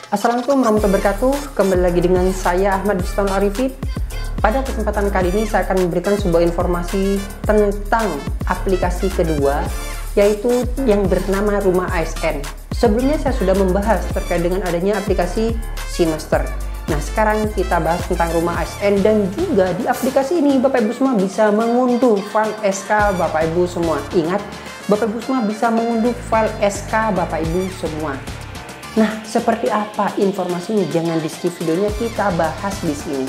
Assalamualaikum warahmatullahi wabarakatuh. Kembali lagi dengan saya Ahmad Biston Arifin. Pada kesempatan kali ini saya akan memberikan sebuah informasi tentang aplikasi kedua, yaitu yang bernama Rumah ASN. Sebelumnya saya sudah membahas terkait dengan adanya aplikasi SeaMaster. Nah, sekarang kita bahas tentang Rumah ASN, dan juga di aplikasi ini Bapak Ibu semua bisa mengunduh file SK Bapak Ibu semua. Ingat, Bapak Ibu semua bisa mengunduh file SK Bapak Ibu semua. Nah, seperti apa informasinya? Jangan di skip videonya, kita bahas di sini.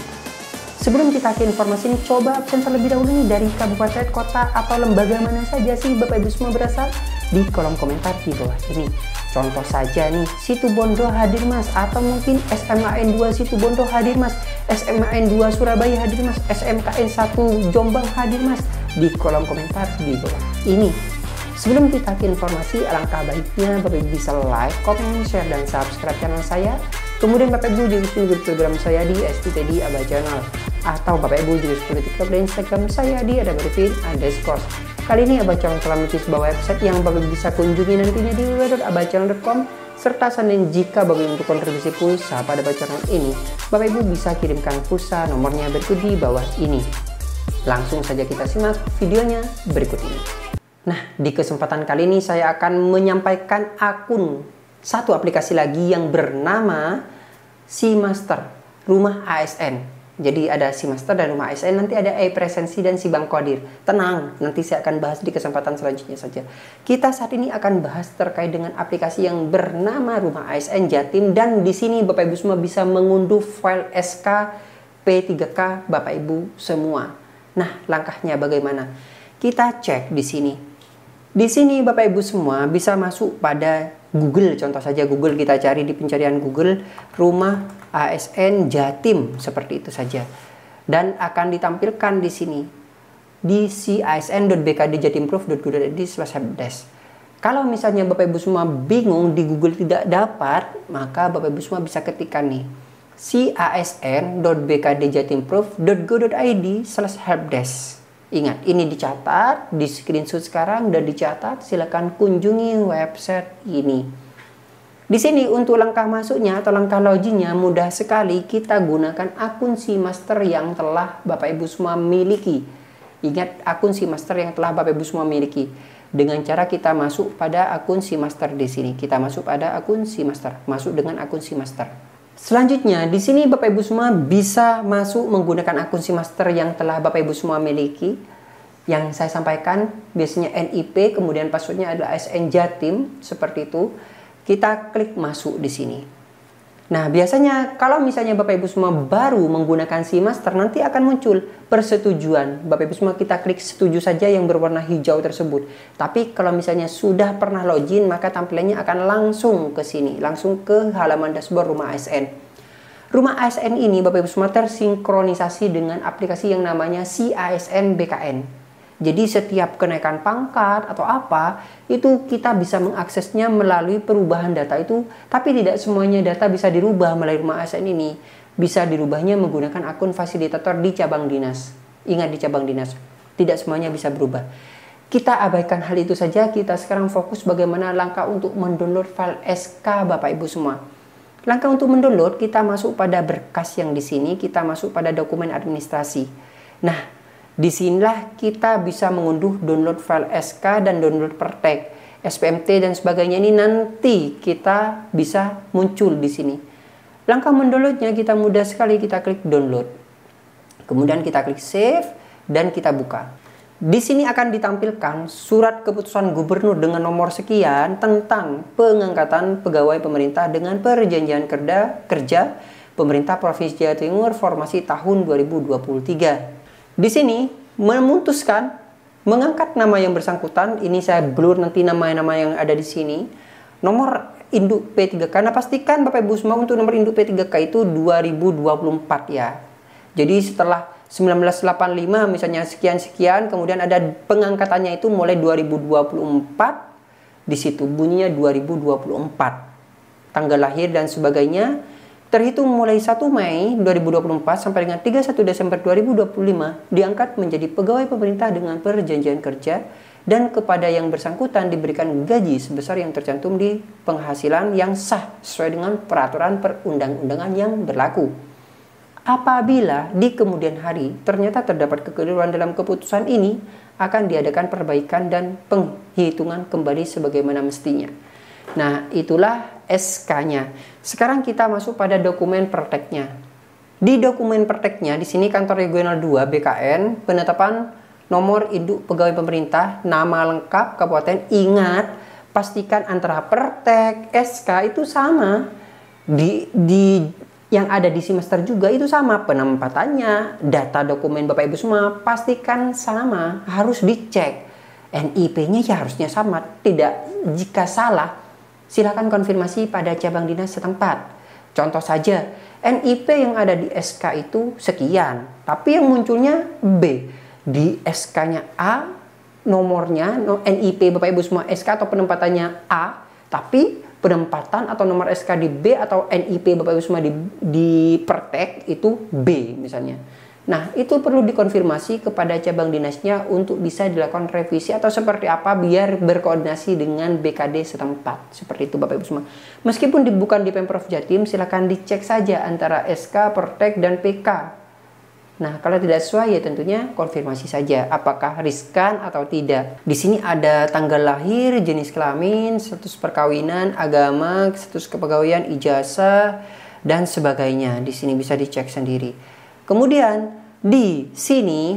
Sebelum kita ke informasi ini, coba absen terlebih dahulu nih, dari kabupaten, kota, atau lembaga mana saja sih Bapak Ibu semua berasal? Di kolom komentar di bawah ini. Contoh saja nih, Situbondo hadir mas, atau mungkin SMAN 2 Situbondo hadir mas, SMAN 2 Surabaya hadir mas, SMKN 1 Jombang hadir mas, di kolom komentar di bawah ini. Sebelum kita ke informasi, alangkah baiknya Bapak Ibu bisa like, comment, share, dan subscribe channel saya. Kemudian Bapak Ibu juga bisa ikuti Telegram saya di STTD Aba Channel, atau Bapak Ibu juga bisa TikTok dan Instagram saya di @arifin_. Kali ini Aba Channel telah memiliki sebuah website yang Bapak Ibu bisa kunjungi nantinya di www.abachannel.com. Serta seandainya jika Bapak Ibu untuk kontribusi pulsa pada Aba Channel ini, Bapak Ibu bisa kirimkan pulsa, nomornya berikut di bawah ini. Langsung saja kita simak videonya berikut ini. Nah, di kesempatan kali ini saya akan menyampaikan satu aplikasi lagi yang bernama SeaMaster Rumah ASN. Jadi ada SeaMaster dan Rumah ASN, nanti ada e-presensi dan Sibang Kodir. Tenang, nanti saya akan bahas di kesempatan selanjutnya saja. Kita saat ini akan bahas terkait dengan aplikasi yang bernama Rumah ASN Jatim, dan di sini Bapak Ibu semua bisa mengunduh file SK P3K Bapak Ibu semua. Nah, langkahnya bagaimana? Kita cek di sini. Di sini Bapak Ibu semua bisa masuk pada Google, contoh saja Google, kita cari di pencarian Google Rumah ASN Jatim, seperti itu saja. Dan akan ditampilkan di sini di casn.bkdjatimproof.go.id/helpdesk. Kalau misalnya Bapak Ibu semua bingung, di Google tidak dapat, maka Bapak Ibu semua bisa ketikkan nih casn.bkdjatimproof.go.id/helpdesk. Ingat, ini dicatat, di screenshot sekarang dan dicatat, silakan kunjungi website ini. Di sini untuk langkah masuknya atau langkah loginnya mudah sekali, kita gunakan akun SeaMaster yang telah Bapak Ibu semua miliki. Ingat, akun SeaMaster yang telah Bapak Ibu semua miliki. Dengan cara kita masuk pada akun SeaMaster di sini. Kita masuk pada akun SeaMaster, masuk dengan akun SeaMaster. Selanjutnya, di sini Bapak Ibu semua bisa masuk menggunakan akun SeaMaster yang telah Bapak Ibu semua miliki. Yang saya sampaikan biasanya NIP, kemudian passwordnya adalah ASN Jatim, seperti itu. Kita klik masuk di sini. Nah, biasanya kalau misalnya Bapak Ibu semua baru menggunakan SeaMaster, nanti akan muncul persetujuan. Bapak Ibu semua kita klik setuju saja yang berwarna hijau tersebut. Tapi kalau misalnya sudah pernah login, maka tampilannya akan langsung ke sini, langsung ke halaman dashboard Rumah ASN. Rumah ASN ini Bapak Ibu semua tersinkronisasi dengan aplikasi yang namanya CASN BKN. Jadi setiap kenaikan pangkat atau apa, itu kita bisa mengaksesnya melalui perubahan data itu. Tapi tidak semuanya data bisa dirubah melalui Rumah ASN ini. Bisa dirubahnya menggunakan akun fasilitator di cabang dinas. Ingat, di cabang dinas. Tidak semuanya bisa berubah. Kita abaikan hal itu saja. Kita sekarang fokus bagaimana langkah untuk mendownload file SK Bapak Ibu semua. Langkah untuk mendownload, kita masuk pada berkas yang di sini. Kita masuk pada dokumen administrasi. Nah, disinilah kita bisa mengunduh download file SK dan download pertek, SPMT dan sebagainya. Ini nanti kita bisa muncul di sini. Langkah mendownloadnya kita mudah sekali, kita klik download. Kemudian kita klik save dan kita buka. Di sini akan ditampilkan surat keputusan gubernur dengan nomor sekian tentang pengangkatan pegawai pemerintah dengan perjanjian kerja pemerintah Provinsi Jawa Timur formasi tahun 2023. Di sini memutuskan mengangkat nama yang bersangkutan. Ini saya blur nanti nama-nama yang ada di sini. Nomor induk P3K. Nah, pastikan Bapak Ibu semua untuk nomor induk P3K itu 2024 ya. Jadi setelah 1985 misalnya sekian-sekian, kemudian ada pengangkatannya itu mulai 2024. Di situ bunyinya 2024. Tanggal lahir dan sebagainya. terhitung mulai 1 Mei 2024 sampai dengan 31 Desember 2025 diangkat menjadi pegawai pemerintah dengan perjanjian kerja dan kepada yang bersangkutan diberikan gaji sebesar yang tercantum di penghasilan yang sah sesuai dengan peraturan perundang-undangan yang berlaku. Apabila di kemudian hari ternyata terdapat kekeliruan dalam keputusan ini, akan diadakan perbaikan dan penghitungan kembali sebagaimana mestinya. Nah, itulah SK-nya. Sekarang kita masuk pada dokumen prakteknya. Di dokumen prakteknya, di sini Kantor Regional 2 BKN, penetapan nomor induk pegawai pemerintah, nama lengkap, kabupaten. Ingat, pastikan antara praktek, SK itu sama. Yang ada di semester juga itu sama, penempatannya, data dokumen Bapak Ibu semua pastikan sama, harus dicek. NIP-nya ya harusnya sama. Tidak, jika salah silakan konfirmasi pada cabang dinas setempat. Contoh saja, NIP yang ada di SK itu sekian, tapi yang munculnya B. Di SK-nya A, nomornya NIP Bapak Ibu semua SK atau penempatannya A, tapi penempatan atau nomor SK di B atau NIP Bapak Ibu semua di Pertek itu B misalnya. Nah, itu perlu dikonfirmasi kepada cabang dinasnya untuk bisa dilakukan revisi atau seperti apa biar berkoordinasi dengan BKD setempat. Seperti itu Bapak Ibu semua. Meskipun bukan di Pemprov Jatim, silakan dicek saja antara SK, Pertek, dan PK. Nah, kalau tidak sesuai ya tentunya konfirmasi saja apakah riskan atau tidak. Di sini ada tanggal lahir, jenis kelamin, status perkawinan, agama, status kepegawaian, ijazah, dan sebagainya. Di sini bisa dicek sendiri. Kemudian di sini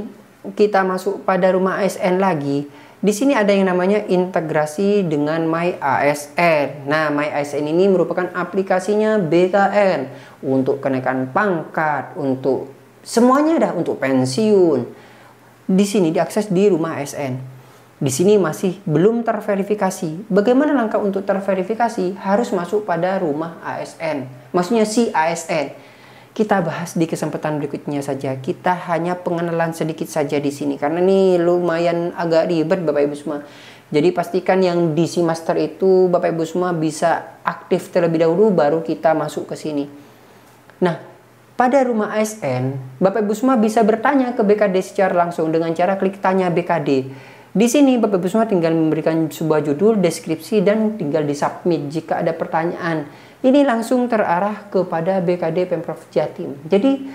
kita masuk pada rumah ASN lagi. Di sini ada yang namanya integrasi dengan My ASN. Nah, My ASN ini merupakan aplikasinya BKN untuk kenaikan pangkat, untuk semuanya ada, untuk pensiun. Di sini diakses di rumah ASN. Di sini masih belum terverifikasi. Bagaimana langkah untuk terverifikasi? Harus masuk pada rumah ASN. Maksudnya si ASN. Kita bahas di kesempatan berikutnya saja. Kita hanya pengenalan sedikit saja di sini karena ini lumayan agak ribet Bapak Ibu semua. Jadi pastikan yang di si master itu Bapak Ibu semua bisa aktif terlebih dahulu baru kita masuk ke sini. Nah, pada rumah ASN, Bapak Ibu semua bisa bertanya ke BKD secara langsung dengan cara klik tanya BKD. Di sini Bapak Ibu semua tinggal memberikan sebuah judul, deskripsi, dan tinggal disubmit jika ada pertanyaan. Ini langsung terarah kepada BKD Pemprov Jatim. Jadi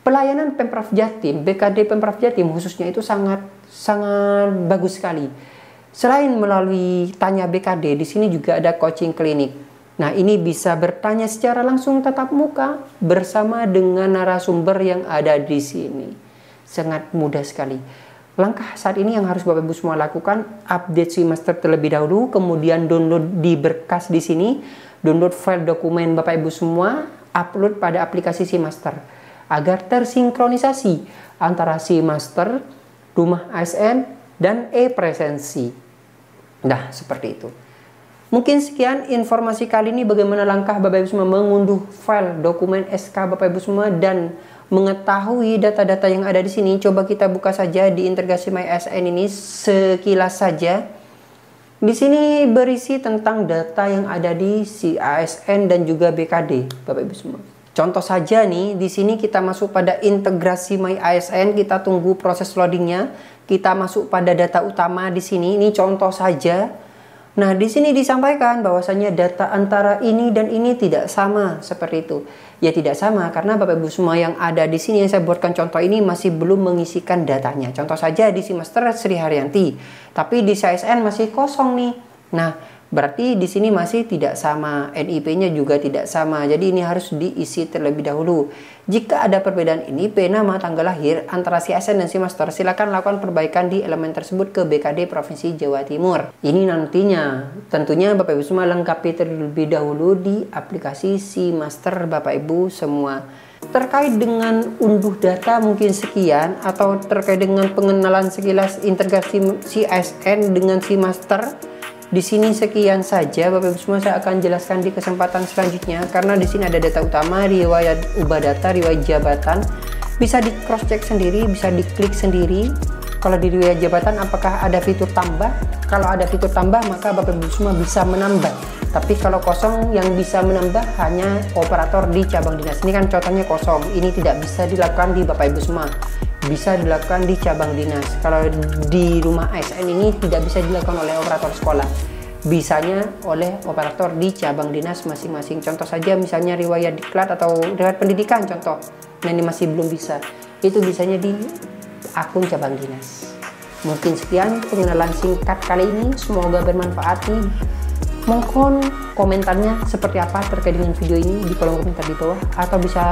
pelayanan Pemprov Jatim, BKD Pemprov Jatim khususnya itu sangat bagus sekali. Selain melalui tanya BKD, di sini juga ada coaching klinik. Nah, ini bisa bertanya secara langsung tatap muka bersama dengan narasumber yang ada di sini. Sangat mudah sekali. Langkah saat ini yang harus Bapak Ibu semua lakukan, update si master terlebih dahulu, kemudian download di berkas di sini, download file dokumen Bapak Ibu semua, upload pada aplikasi si master agar tersinkronisasi antara si master, rumah ASN, dan e-presensi. Nah, seperti itu. Mungkin sekian informasi kali ini bagaimana langkah Bapak Ibu semua mengunduh file dokumen SK Bapak Ibu semua dan mengetahui data-data yang ada di sini. Coba kita buka saja di integrasi My ASN ini sekilas saja. Di sini berisi tentang data yang ada di si ASN dan juga BKD Bapak Ibu semua. Contoh saja nih, di sini kita masuk pada integrasi My ASN, kita tunggu proses loadingnya. Kita masuk pada data utama di sini. Ini contoh saja. Nah, di sini disampaikan bahwasanya data antara ini dan ini tidak sama seperti itu. Ya tidak sama karena Bapak Ibu semua yang ada di sini yang saya buatkan contoh ini masih belum mengisikan datanya. Contoh saja di si Master Sri Haryanti, tapi di CSN masih kosong nih. Nah, berarti di sini masih tidak sama, NIP-nya juga tidak sama. Jadi ini harus diisi terlebih dahulu. Jika ada perbedaan NIP, nama, tanggal lahir antara si ASN dan si Master, silakan lakukan perbaikan di elemen tersebut ke BKD Provinsi Jawa Timur. Ini nantinya tentunya Bapak Ibu semua lengkapi terlebih dahulu di aplikasi si Master Bapak Ibu semua. Terkait dengan unduh data mungkin sekian, atau terkait dengan pengenalan sekilas integrasi si ASN dengan si Master. Di sini sekian saja Bapak Ibu semua, saya akan jelaskan di kesempatan selanjutnya karena di sini ada data utama, riwayat ubah data, riwayat jabatan. Bisa di cross check sendiri, bisa diklik sendiri. Kalau di riwayat jabatan apakah ada fitur tambah? Kalau ada fitur tambah maka Bapak Ibu semua bisa menambah. Tapi kalau kosong, yang bisa menambah hanya operator di cabang dinas. Ini kan contohnya kosong. Ini tidak bisa dilakukan di Bapak Ibu semua. Bisa dilakukan di cabang dinas. Kalau di rumah ASN ini tidak bisa dilakukan oleh operator sekolah. Bisanya oleh operator di cabang dinas masing-masing. Contoh saja misalnya riwayat diklat atau riwayat pendidikan contoh. Nah ini masih belum bisa. Itu bisanya di akun cabang dinas. Mungkin sekian pengenalan singkat kali ini, semoga bermanfaat nih. Mohon komentarnya seperti apa terkait dengan video ini di kolom komentar di bawah, atau bisa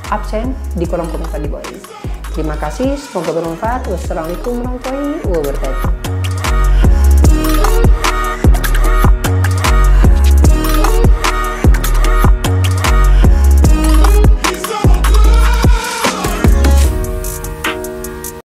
absen di kolom komentar di bawah ini. Terima kasih, semoga bermanfaat. Wassalamualaikum warahmatullahi wabarakatuh.